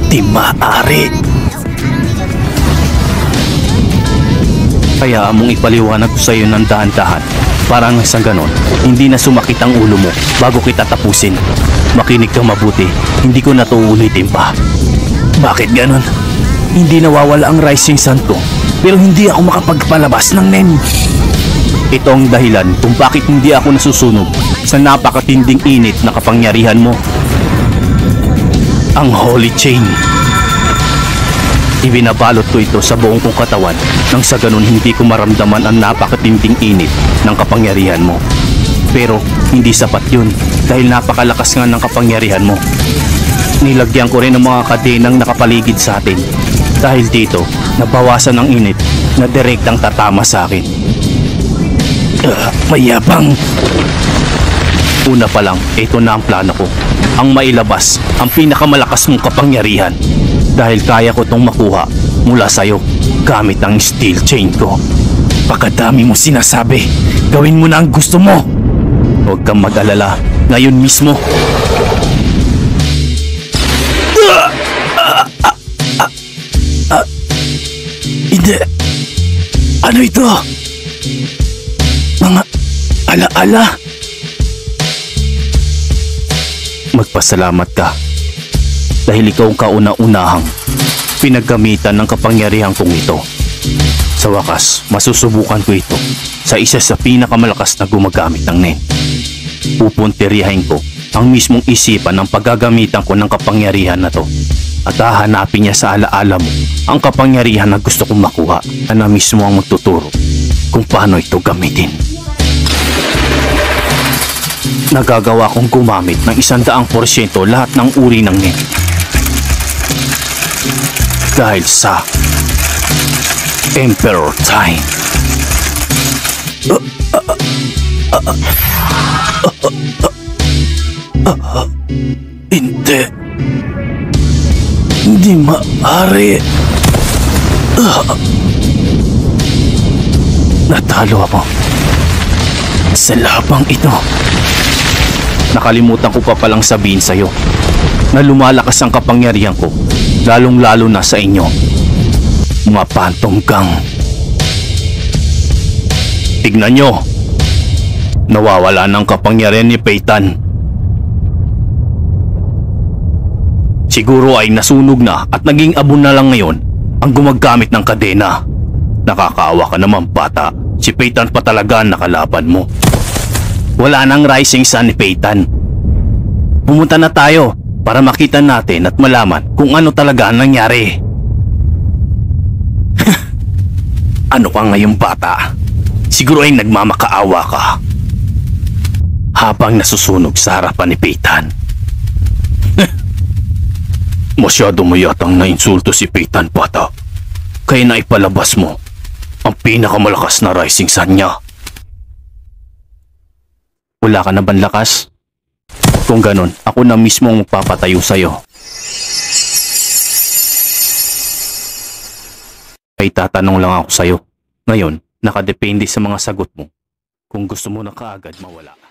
Di maaari. Kaya mong ipaliwanag ko sa iyo ng dahan-dahan. Parang sa ganon, hindi na sumakit ang ulo mo bago kita tapusin. Makinig kang mabuti, hindi ko na to uulitin pa. Bakit ganon? Hindi nawawala ang rising sun ko, pero hindi ako makapagpalabas ng nen. Ito ang dahilan kung bakit hindi ako nasusunog sa napakatinding init na kapangyarihan mo. Ang Holy Chain. Ibinabalot ko ito sa buong kong katawan nang sa ganun hindi ko maramdaman ang napakatinding init ng kapangyarihan mo. Pero hindi sapat yun dahil napakalakas nga ng kapangyarihan mo. Nilagyan ko rin ng mga kadenang nakapaligid sa atin. Dahil dito, nabawasan ang init na direktang tatama sa akin. Mayabang! Una pa lang, ito na ang plano ko. Ang mailabas ang pinakamalakas mong kapangyarihan. Dahil kaya ko itong makuha mula sa'yo gamit ang steel chain ko. Pagkadami mo sinasabi, gawin mo na ang gusto mo. Huwag kang mag-alala, ngayon mismo. Hindi. Ano ito? Mga alaala? Magpasalamat ka. Dahil ikaw ang kauna-unahang pinaggamitan ng kapangyarihan kong ito. Sa wakas, masusubukan ko ito sa isa sa pinakamalakas na gumagamit ng nen. Pupunteriyahin ko ang mismong isipan ng paggagamitan ko ng kapangyarihan na to. At hahanapin niya sa alaala mo ang kapangyarihan na gusto kong makuha na mismo ang magtuturo kung paano ito gamitin. Nagagawa kong gumamit ng 100% lahat ng uri ng nen. Dahil sa Emperor Time. Hindi. Hindi maaari. Natalo ako sa labang ito. Nakalimutan ko pa palang sabihin sa'yo na lumalakas ang kapangyarihan ko, lalong-lalo na sa inyo, mga pantonggang. Tignan nyo, nawawala ng kapangyarihan ni Peyton. Siguro ay nasunog na at naging abon na lang ngayon ang gumagamit ng kadena. Nakakaawa ka naman bata, si Peyton pa talaga ang nakalaban mo. Wala nang rising sun ni Peyton. Pumunta na tayo para makita natin at malaman kung ano talaga ang nangyari. Ano ka ngayong bata? Siguro ay nagmamakaawa ka. Habang nasusunog sa harapan ni Peyton. Masyado mo yatang nainsulto si Peyton bata. Kaya naipalabas mo ang pinakamalakas na rising sun niya. Wala ka na bang lakas? Kung ganon, ako na mismo ang magpapatayo sa'yo. Ay tatanong lang ako sa'yo. Ngayon, nakadepende sa mga sagot mo. Kung gusto mo na kaagad mawala.